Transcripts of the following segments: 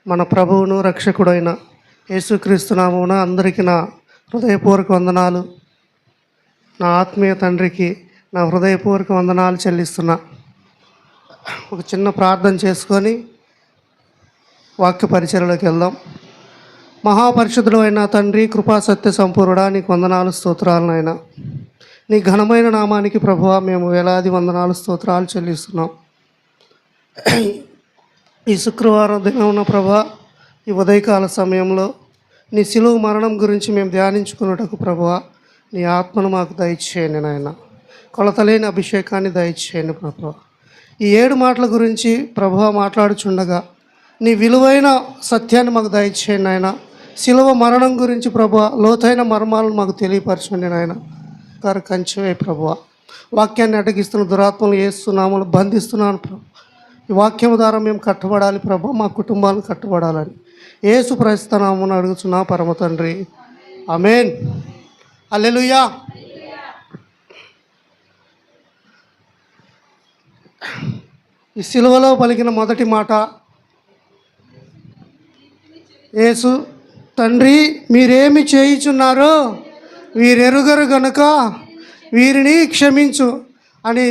మన ప్రభువును రక్షకుడైన యేసుక్రీస్తు నామమున అందరికీ నా హృదయపూర్వక వందనాలు. నా ఆత్మీయ తండ్రికి నా హృదయపూర్వక వందనాలు చెల్లిస్తున్నా. ఒక చిన్న ప్రార్థన చేసుకొని వాక్య పరిచర్యలోకి వెళ్దాం. మహాపరిశుద్ధుడు అయిన తండ్రి, కృపా సత్య సంపూర్ణుడా, నీకు వందనాలు స్తోత్రాలు నాయన. నీ ఘనమైన నామానికి ప్రభువా మేము వేలాది వందనాలు స్తోత్రాలు చెల్లిస్తున్నాం. ఈ శుక్రవారం దినమున ప్రభా, ఈ ఉదయకాల సమయంలో నీ శిలువ మరణం గురించి మేము ధ్యానించుకున్నటకు ప్రభువా నీ ఆత్మను మాకు దయచేయండి నాయన. కొలతలేని అభిషేకాన్ని దయచేయండి ప్రభువా. ఈ 7 మాటల గురించి ప్రభువా మాట్లాడుచుండగా నీ విలువైన సత్యాన్ని మాకు దయచేయండి నాయన. శిలువ మరణం గురించి ప్రభువా లోతైన మర్మాలను మాకు తెలియపరచండి నాయన. గారు కంచెవే ప్రభువా. వాక్యాన్ని అటగిస్తున్న దురాత్మలు యేసునామములో బంధిస్తున్నాను ప్రభు. ఈ వాక్యం ద్వారా మేము కట్టబడాలి ప్రభు, మా కుటుంబాలను కట్టబడాలని యేసు పరిశుద్ధ నామమున అడుగుచున్నా పరమ తండ్రి, ఆమేన్. హల్లెలూయా. ఈ సిలువలో పలికిన మొదటి మాట, యేసు తండ్రి మీరేమి చేయుచున్నారో వీరెరుగరు గనుక వీరిని క్షమించు అని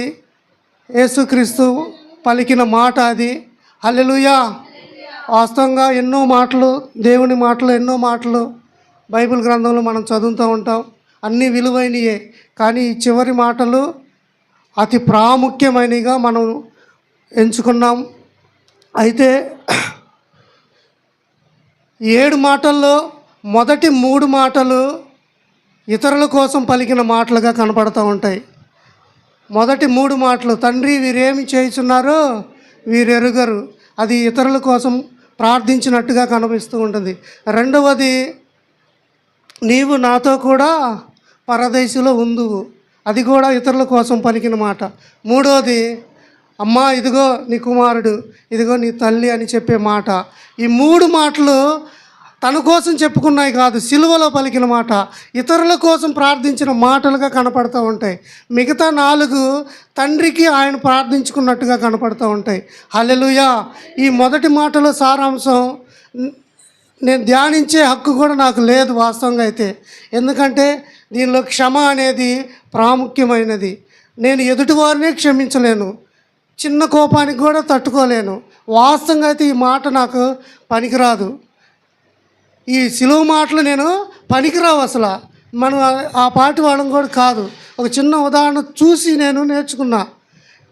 యేసుక్రీస్తు పలికిన మాట అది. హల్లెలూయా. వాస్తవంగా ఎన్నో మాటలు, దేవుని మాటలు, ఎన్నో మాటలు బైబిల్ గ్రంథంలో మనం చదువుతూ ఉంటాం. అన్నీ విలువైనయే, కానీ ఈ చివరి మాటలు అతి ప్రాముఖ్యమైనవిగా మనం ఎంచుకున్నాం. అయితే 7 మాటల్లో మొదటి 3 మాటలు ఇతరుల కోసం పలికిన మాటలుగా కనపడుతూ ఉంటాయి. మొదటి 3 మాటలు, తండ్రి వీరేమి చేయుచున్నారో వీరెరుగరు, అది ఇతరుల కోసం ప్రార్థించినట్టుగా కనిపిస్తూ ఉంటుంది. రెండవది, నీవు నాతో కూడా పరదేశంలో ఉందువు, అది కూడా ఇతరుల కోసం పలికిన మాట. మూడవది, అమ్మా ఇదిగో నీ కుమారుడు, ఇదిగో నీ తల్లి అని చెప్పే మాట. ఈ 3 మాటలు తన కోసం చెప్పుకున్నాయి కాదు, సిలువలో పలికిన మాట, ఇతరుల కోసం ప్రార్థించిన మాటలుగా కనపడుతూ ఉంటాయి. మిగతా 4 తండ్రికి ఆయన ప్రార్థించుకున్నట్టుగా కనపడుతూ ఉంటాయి. హల్లెలూయా. ఈ మొదటి మాటలో సారాంశం నేను ధ్యానించే హక్కు కూడా నాకు లేదు వాస్తవంగా అయితే, ఎందుకంటే దీనిలో క్షమ అనేది ప్రాముఖ్యమైనది. నేను ఎదుటివారినే క్షమించలేను, చిన్న కోపానికి కూడా తట్టుకోలేను. వాస్తవంగా అయితే ఈ మాట నాకు పనికిరాదు. ఈ సిలువ మాటలు నేను పనికిరావు అసలు. మనం ఆ పాటి వాళ్ళం కూడా కాదు. ఒక చిన్న ఉదాహరణ చూసి నేను నేర్చుకున్నా.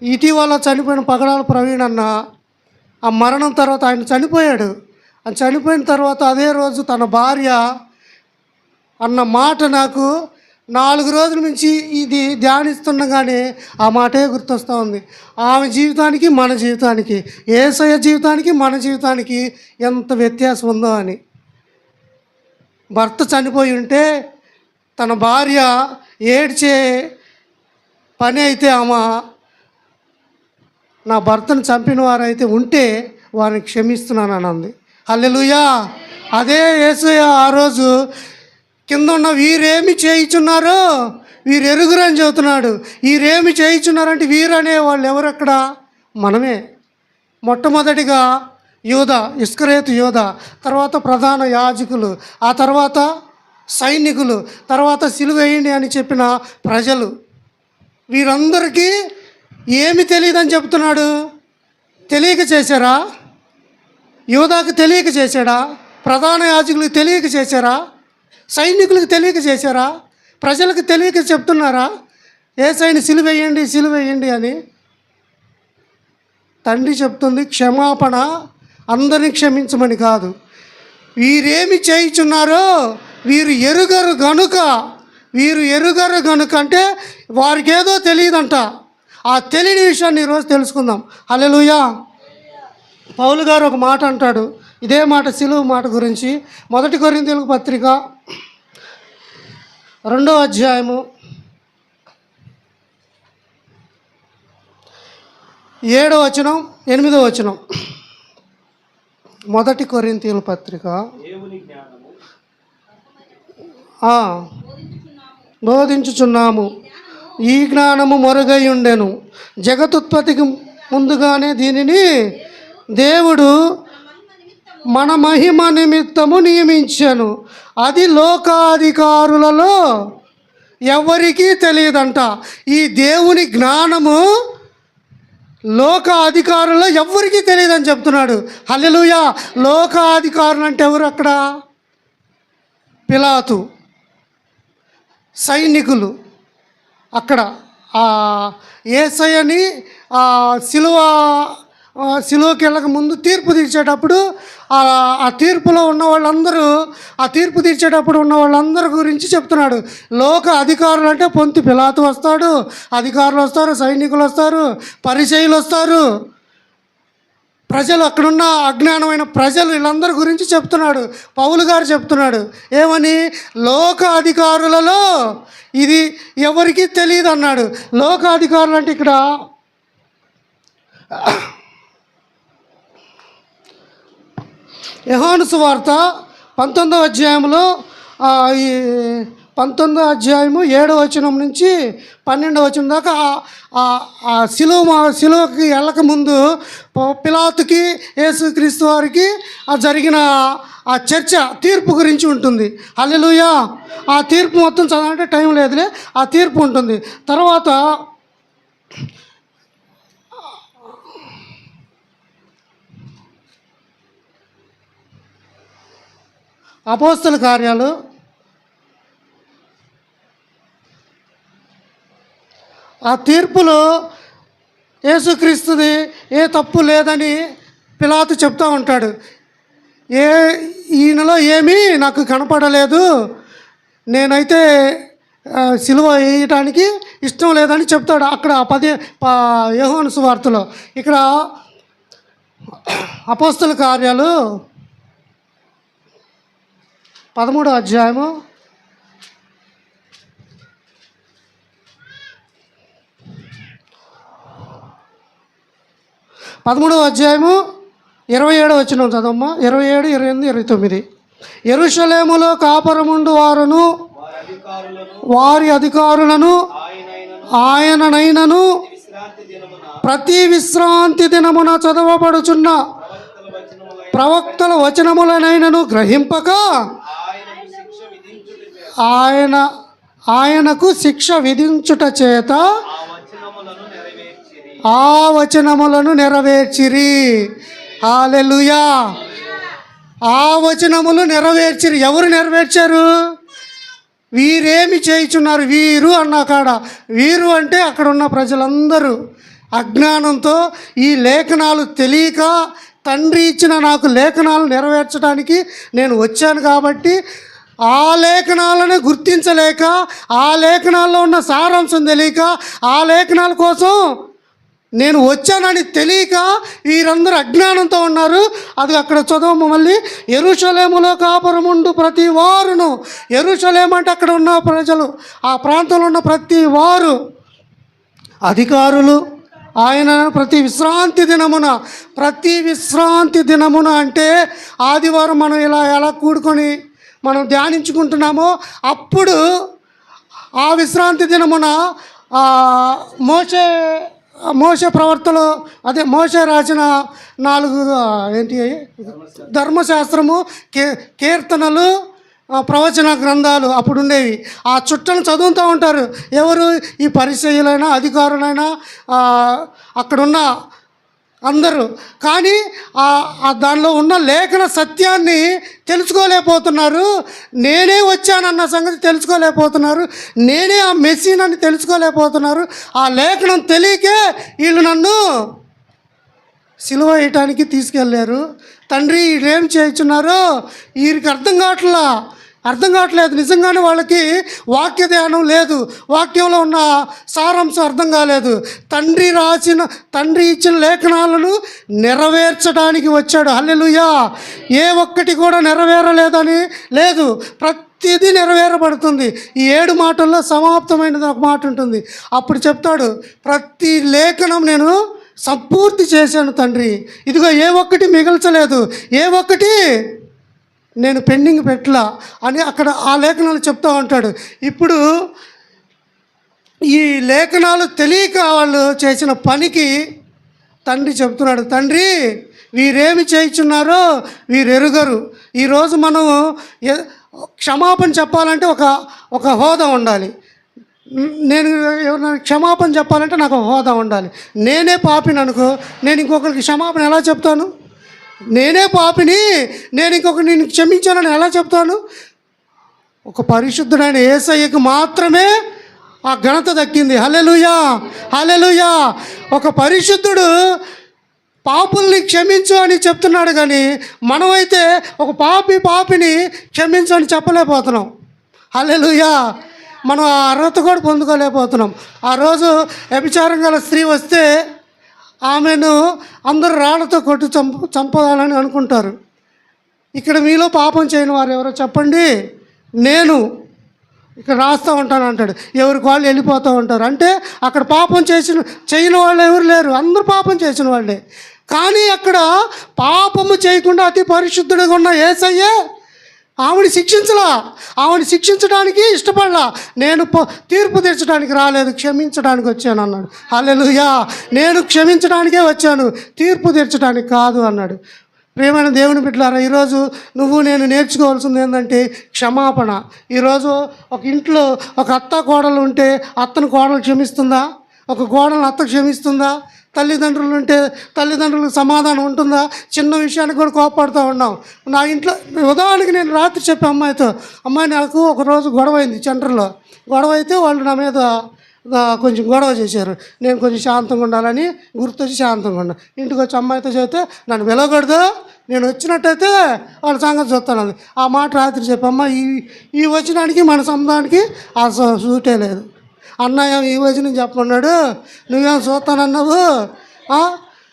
ఇటీవల చనిపోయిన పగడాల ప్రవీణ్ అన్న, ఆ మరణం తర్వాత ఆయన చనిపోయాడు. ఆయన చనిపోయిన తర్వాత అదే రోజు తన భార్య అన్న మాట నాకు 4 రోజుల నుంచి ఇది ధ్యానిస్తుండగానే ఆ మాటే గుర్తొస్తూ ఉంది. ఆమె జీవితానికి మన జీవితానికి, యేసయ్య జీవితానికి మన జీవితానికి ఎంత వ్యత్యాసం ఉందో అని. భర్త చనిపోయి ఉంటే తన భార్య ఏడ్చే పని అయితే ఆమె నా భర్తను చంపిన వారైతే ఉంటే వారిని క్షమిస్తున్నానని అంది. హల్లెలూయా. అదే యేసయ్య ఆ రోజు కింద ఉన్న వీరేమి చేయుచున్నారో వీరెరుగురు అని చెబుతున్నాడు. వీరేమి చేయుచున్నారంటే వీరు అనే వాళ్ళు ఎవరక్కడ? మనమే. మొట్టమొదటిగా యోధా, ఇస్కరేతు యోధా, తర్వాత ప్రధాన యాజకులు, ఆ తర్వాత సైనికులు, తర్వాత సిలువ వేయండి అని చెప్పిన ప్రజలు. వీరందరికీ ఏమి తెలియదని చెప్తున్నాడు? తెలియక చేశారా? యోధాకు తెలియక చేశాడా? ప్రధాన యాజకులకు తెలియక చేశారా? సైనికులకు తెలియక చేశారా? ప్రజలకు తెలియక చెప్తున్నారా యేసయ్యని సిలువ వేయండి, సిలువ వేయండి అని? తండ్రి చెప్తుంది క్షమాపణ అందరిని క్షమించమని కాదు. వీరేమి చేయుచున్నారో వీరు ఎరుగరు గనుక, వీరు ఎరుగరు గనుక అంటే వారికి ఏదో తెలియదంట. ఆ తెలియని విషయాన్ని ఈరోజు తెలుసుకుందాం. హల్లెలూయా. పౌలు గారు ఒక మాట అంటాడు, ఇదే మాట సిలువ మాట గురించి. 1 కొరింథీయులకు పత్రిక 2వ అధ్యాయము 7వ వచనం 8వ వచనం. 1 కొరింథీయుల పత్రిక బోధించుచున్నాము, ఈ జ్ఞానము మొరుగై ఉండెను, జగతుత్పత్తికి ముందుగానే దీనిని దేవుడు మన మహిమ నిమిత్తము నియమించెను. అది లోకాధికారులలో ఎవరికీ తెలియదంట. ఈ దేవుని జ్ఞానము లోక అధికారుల్లో ఎవరికీ తెలియదని చెప్తున్నాడు. హల్లెలూయా. లోక అధికారులు అంటే ఎవరు? అక్కడ పిలాతు, సైనికులు. అక్కడ యేసయ్యని సిలువకి వెళ్ళక ముందు తీర్పు తీర్చేటప్పుడు ఆ తీర్పులో ఉన్న వాళ్ళందరూ, ఆ తీర్పు తీర్చేటప్పుడు ఉన్న వాళ్ళందరి గురించి చెప్తున్నాడు. లోక అధికారులు అంటే పొంతి పిలాతు వస్తాడు, అధికారులు వస్తారు, సైనికులు వస్తారు, పరిచయులు వస్తారు, ప్రజలు, అక్కడున్న అజ్ఞానమైన ప్రజలు, వీళ్ళందరి గురించి చెప్తున్నాడు. పౌలు గారు చెప్తున్నాడు ఏమని? లోక అధికారులలో ఇది ఎవరికీ తెలియదు అన్నాడు. లోక అధికారులు అంటే ఇక్కడ యోహాను సువార్త 19వ అధ్యాయంలో ఈ 19వ అధ్యాయము 7వ వచనం నుంచి 12వ వచనం దాకా సిలువకి వెళ్ళక ముందు పిలాతుకి యేసుక్రీస్తు వారికి జరిగిన ఆ చర్చ, తీర్పు గురించి ఉంటుంది. హల్లెలూయా. ఆ తీర్పు మొత్తం చదవాలంటే టైం లేదులే. ఆ తీర్పు ఉంటుంది. తర్వాత అపోస్తల కార్యాలు 'ఆ తీర్పులో యేసుక్రీస్తుది ఏ తప్పు లేదని పిలాతు చెప్తూ ఉంటాడు. ఈయనలో ఏమీ నాకు కనపడలేదు, నేనైతే సిలువ వేయటానికి ఇష్టం లేదని చెప్తాడు అక్కడ యోహాను సువార్తలో. ఇక్కడ అపోస్తల కార్యాలు 13వ అధ్యాయము 27వ వచనం చదవమ్మా. 27, 28, 29. యెరూషలేములో కాపురముండు వారును వారి అధికారులను ఆయననైనను ప్రతి విశ్రాంతి దినమున చదవబడుచున్న ప్రవక్తల వచనములనైనను గ్రహింపక ఆయనకు శిక్ష విధించుట చేత ఆ వచనములను నెరవేర్చిరి. హల్లెలూయా. ఆ వచనములు నెరవేర్చిరి. ఎవరు నెరవేర్చారు? వీరేమి చేయుచున్నారు? వీరు అన్న కాడ, వీరు అంటే అక్కడ ఉన్న ప్రజలందరూ అజ్ఞానంతో ఈ లేఖనాలు తెలియక, తండ్రి ఇచ్చిన నాకు లేఖనాలు నెరవేర్చడానికి నేను వచ్చాను కాబట్టి ఆ లేఖనాలను గుర్తించలేక, ఆ లేఖనాల్లో ఉన్న సారాంశం తెలియక, ఆ లేఖనాల కోసం నేను వచ్చానని తెలియక వీరందరూ అజ్ఞానంతో ఉన్నారు. అది అక్కడ చదవము మళ్ళీ. యెరూషలేములో కాపురముండు ప్రతి వారును. యెరూషలేము అంటే అక్కడ ఉన్న ప్రజలు, ఆ ప్రాంతంలో ఉన్న ప్రతి వారు, అధికారులు, ఆయన ప్రతి విశ్రాంతి దినమున అంటే ఆదివారం మనం ఎలా కూడుకొని మనం ధ్యానించుకుంటున్నామో అప్పుడు ఆ విశ్రాంతి దినమున మోషే ప్రవర్తనలో, అదే మోషే రాసిన 4 ధర్మశాస్త్రము, కీర్తనలు, ప్రవచన గ్రంథాలు అప్పుడు ఉండేవి. ఆ చుట్టను చదువుతూ ఉంటారు. ఎవరు? ఈ పరిచయులైనా, అధికారులైనా, అక్కడున్న అందరూ. కానీ దానిలో ఉన్న లేఖన సత్యాన్ని తెలుసుకోలేకపోతున్నారు. నేనే వచ్చానన్న సంగతి తెలుసుకోలేకపోతున్నారు. నేనే ఆ మెస్సీన్ అని తెలుసుకోలేకపోతున్నారు. ఆ లేఖనం తెలియకే వీళ్ళు నన్ను సిలువ వేయటానికి తీసుకెళ్ళారు. తండ్రి వీళ్ళేం చేయుచున్నారో వీరికి అర్థం కావట్లేదు. నిజంగానే వాళ్ళకి వాక్య ధ్యానం లేదు, వాక్యంలో ఉన్న సారాంశం అర్థం కాలేదు. తండ్రి ఇచ్చిన లేఖనాలను నెరవేర్చడానికి వచ్చాడు. హల్లెలూయా. ఏ ఒక్కటి కూడా నెరవేరలేదని లేదు, ప్రతిదీ నెరవేరబడుతుంది. ఈ 7 మాటల్లో సమాప్తమైనది ఒక మాట ఉంటుంది. అప్పుడు చెప్తాడు, ప్రతి లేఖనం నేను సంపూర్తి చేశాను తండ్రి, ఇదిగో ఏ ఒక్కటి మిగల్చలేదు, ఏ ఒక్కటి నేను పెండింగ్ పెట్టలా అని అక్కడ ఆ లేఖనాలు చెప్తూ ఉంటాడు. ఇప్పుడు ఈ లేఖనాలు తెలియక వాళ్ళు చేసిన పనికి తండ్రి చెప్తున్నాడు, తండ్రి వీరేమి చేయుచున్నారో వీరు ఎరుగరు. ఈరోజు మనం క్షమాపణ చెప్పాలంటే ఒక హోదా ఉండాలి. నేను ఎవరైనా క్షమాపణ చెప్పాలంటే నాకు ఒక హోదా ఉండాలి. నేనే పాపిని అనుకో, నేను ఇంకొకరికి క్షమాపణ ఎలా చెప్తాను? నేనే పాపిని, నేను ఇంకొకరిని నేను క్షమించానని ఎలా చెప్తాను? ఒక పరిశుద్ధుడైన యేసయ్యకు మాత్రమే ఆ ఘనత దక్కింది. హల్లెలూయా, హల్లెలూయా. ఒక పరిశుద్ధుడు పాపుల్ని క్షమించు అని చెప్తున్నాడు, కానీ మనమైతే ఒక పాపిని క్షమించు అని చెప్పలేకపోతున్నాం. హల్లెలూయా. మనం ఆ అర్హత కూడా పొందుకోలేకపోతున్నాం. ఆ రోజు వ్యభిచారం గల స్త్రీ వస్తే ఆమెను అందరూ రాళ్లతో కొట్టి చంపాలని అనుకుంటారు. ఇక్కడ మీలో పాపం చేయని వారు ఎవరో చెప్పండి, నేను ఇక్కడ రాస్తూ ఉంటాను అంటాడు. ఎవరికి వాళ్ళు వెళ్ళిపోతూ ఉంటారు. అంటే అక్కడ పాపం చేయని వాళ్ళు ఎవరు లేరు, అందరూ పాపం చేసిన వాళ్ళే. కానీ అక్కడ పాపము చేయకుండా అతి పరిశుద్ధుడిగా ఉన్న యేసయ్యే ఆవిడ శిక్షించలా, ఆవిడ శిక్షించడానికి ఇష్టపడలా. నేను తీర్పు తీర్చడానికి రాలేదు, క్షమించడానికి వచ్చాను అన్నాడు. హల్లెలూయా. నేను క్షమించడానికే వచ్చాను, తీర్పు తీర్చడానికి కాదు అన్నాడు. ప్రియమైన దేవుని బిడ్డలారా, ఈరోజు నువ్వు నేను నేర్చుకోవాల్సింది ఏంటంటే క్షమాపణ. ఈరోజు ఒక ఇంట్లో ఒక అత్త కోడలు ఉంటే అత్తను కోడలు క్షమిస్తుందా? ఒక కోడలను అత్త క్షమిస్తుందా? తల్లిదండ్రులు ఉంటే తల్లిదండ్రులకు సమాధానం ఉంటుందా? చిన్న విషయానికి కూడా కోపడుతూ ఉన్నాం. నా ఇంట్లో ఉదాహరణకి నేను రాత్రి చెప్పే అమ్మాయితో, అమ్మాయి నాకు ఒకరోజు గొడవ అయింది, సెంటర్లో గొడవ అయితే వాళ్ళు నా మీద కొంచెం గొడవ చేశారు. నేను కొంచెం శాంతంగా ఉండాలని గుర్తొచ్చి శాంతంగా ఉన్నా. ఇంటికి వచ్చి అమ్మాయితో చెబితే నన్ను పిలవకూడదు, నేను వచ్చినట్టయితే వాళ్ళ సంగతి చూస్తాను. ఆ మాట రాత్రి చెప్పమ్మ, ఈ వచనానికి మన సంబంధానికి ఆ సూటే లేదు. అన్నయ్య ఈ వచనం చెప్పమన్నాడు, నువ్వేమో చూస్తానన్నావు.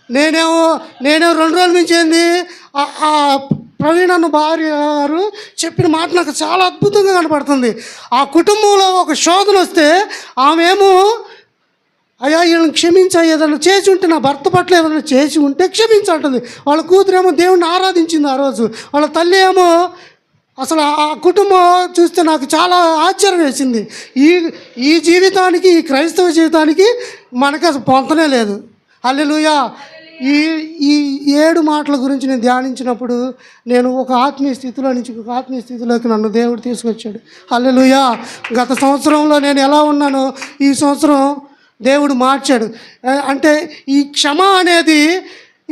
నేనేమో 2 రోజుల నుంచి ఏంది ప్రవీణ్ అన్న భార్య గారు చెప్పిన మాట నాకు చాలా అద్భుతంగా కనపడుతుంది. ఆ కుటుంబంలో ఒక శోధన వస్తే ఆమె ఏమో అయ్యా వీళ్ళని క్షమించా, ఏదైనా చేసి ఉంటే నా భర్త పట్ల ఏదైనా చేసి ఉంటే క్షమించంటుంది. వాళ్ళ కూతురేమో దేవుణ్ణి ఆరాధించింది ఆ రోజు. వాళ్ళ తల్లి ఏమో అసలు ఆ కుటుంబం చూస్తే నాకు చాలా ఆశ్చర్యం వేసింది. ఈ జీవితానికి, ఈ క్రైస్తవ జీవితానికి మనకు అసలు పొంతనే లేదు. హల్లెలూయా. ఈ 7 మాటల గురించి నేను ధ్యానించినప్పుడు నేను ఒక ఆత్మీయ స్థితిలో నుంచి ఒక ఆత్మీయ స్థితిలోకి నన్ను దేవుడు తీసుకొచ్చాడు. హల్లెలూయా. గత సంవత్సరంలో నేను ఎలా ఉన్నానో ఈ సంవత్సరం దేవుడు మార్చాడు. అంటే ఈ క్షమ అనేది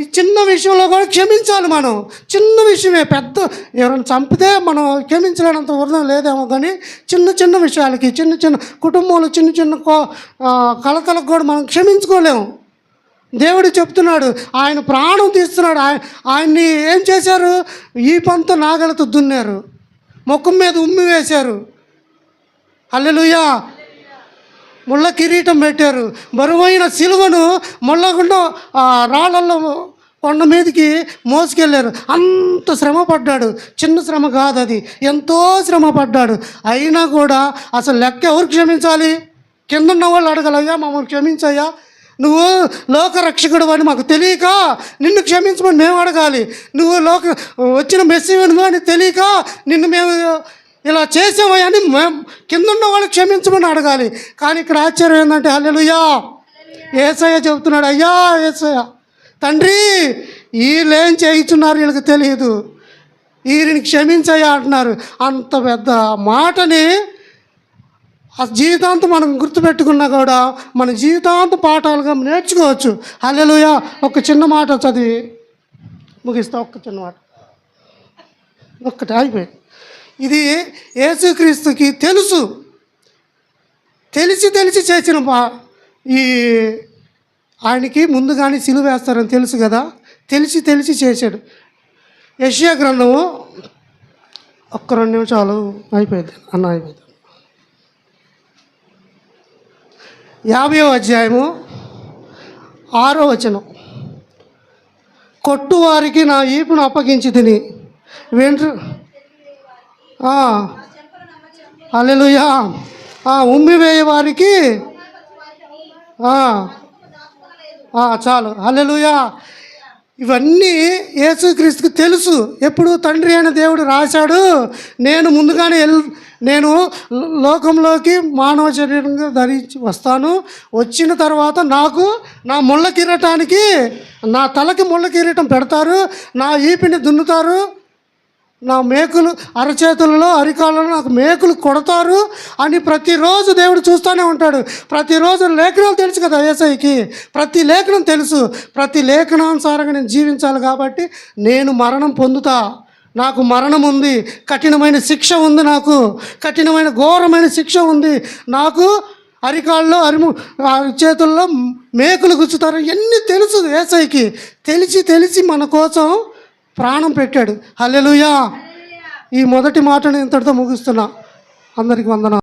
ఈ చిన్న విషయంలో కూడా క్షమించాలి. మనం చిన్న విషయమే, పెద్ద ఎవరైనా చంపితే మనం క్షమించలేనంత వృధం లేదేమో, కానీ చిన్న విషయాలకి, చిన్న కుటుంబంలో చిన్న కలతలకు కూడా మనం క్షమించుకోలేము. దేవుడు చెప్తున్నాడు, ఆయన ప్రాణం తీస్తున్నాడు. ఆయన్ని ఏం చేశారు? ఈ పంత నాగలతో దున్నారు, ముఖం మీద ఉమ్మి వేశారు. హల్లెలూయా. ముళ్ళ కిరీటం పెట్టారు, బరువైన సిలువను ముళ్ళగుండ రాళ్ళల్లో కొండ మీదకి మోసుకెళ్ళారు. అంత శ్రమ పడ్డాడు, చిన్న శ్రమ కాదు అది, ఎంతో శ్రమ పడ్డాడు. అయినా కూడా అసలు లెక్క ఎవరు క్షమించాలి? కింద ఉన్న వాళ్ళు అడగలయ్యా మమ్మల్ని క్షమించయ్యా, నువ్వు లోకరక్షకుడు అని మాకు తెలియక నిన్ను క్షమించమని మేము అడగాలి. నువ్వు వచ్చిన మెస్సీయుడు అని తెలియక నిన్ను మేము ఇలా చేసామని మేము కింద ఉన్న వాళ్ళు క్షమించమని అడగాలి. కానీ ఇక్కడ ఆశ్చర్యం ఏంటంటే హల్లెలూయా, యేసయ్య చెబుతున్నాడు, అయ్యా యేసయ్య తండ్రి వీళ్ళేం చేయించున్నారు వీళ్ళకి తెలియదు, వీరిని క్షమించయ్యా అంటున్నారు. అంత పెద్ద మాటని ఆ జీవితాంతం మనం గుర్తుపెట్టుకున్నా కూడా మన జీవితాంతం పాఠాలుగా నేర్చుకోవచ్చు. హల్లెలూయా. ఒక చిన్న మాట చదివి ముగిస్తా. ఒక్క చిన్న మాట, ఒక్కటి అయిపోయింది. ఇది యేసుక్రీస్తుకి తెలిసి చేసిన ఈ ఆయనకి ముందుగానే సిలువ వేస్తారని తెలుసు కదా, తెలిసి చేశాడు. యెషయా గ్రంథము ఒక్క 2 నిమిషాలు అయిపోయింది అన్న, అయిపోయింది. 50వ అధ్యాయము 6వ వచనం, కొట్టువారికి నా ఈపును అప్పగించి తిని హల్లెలూయా. ఉమ్మివేయ వారికి చాలు. హల్లెలూయా. ఇవన్నీ యేసుక్రీస్తుకి తెలుసు. ఎప్పుడు తండ్రి అయిన దేవుడు రాశాడు, నేను ముందుగానే నేను లోకంలోకి మానవ శరీరంగా ధరించి వస్తాను, వచ్చిన తర్వాత నాకు నా ముళ్ళ కిరీటానికి, నా తలకి ముళ్ళ కిరీటం పెడతారు, నా ఈపిని దున్నుతారు, నా మేకులు అరచేతులలో అరికాలలో నాకు మేకులు కొడతారు అని ప్రతిరోజు దేవుడు చూస్తూనే ఉంటాడు. ప్రతిరోజు లేఖనాలు తెలుసు కదా యేసయ్యకి, ప్రతి లేఖనం తెలుసు. ప్రతి లేఖనానుసారంగా నేను జీవించాలి కాబట్టి నేను మరణం పొందుతా, నాకు మరణం ఉంది, కఠినమైన శిక్ష ఉంది, నాకు కఠినమైన ఘోరమైన శిక్ష ఉంది, నాకు అరికాళ్ళలో చేతుల్లో మేకులు గుచ్చుతారు. ఇవన్నీ తెలుసు యేసయ్యకి. తెలిసి మన కోసం ప్రాణం పెట్టాడు. హల్లెలూయా. ఈ మొదటి మాటను ఇంతటితో ముగిస్తున్నా. అందరికి వందనాలు.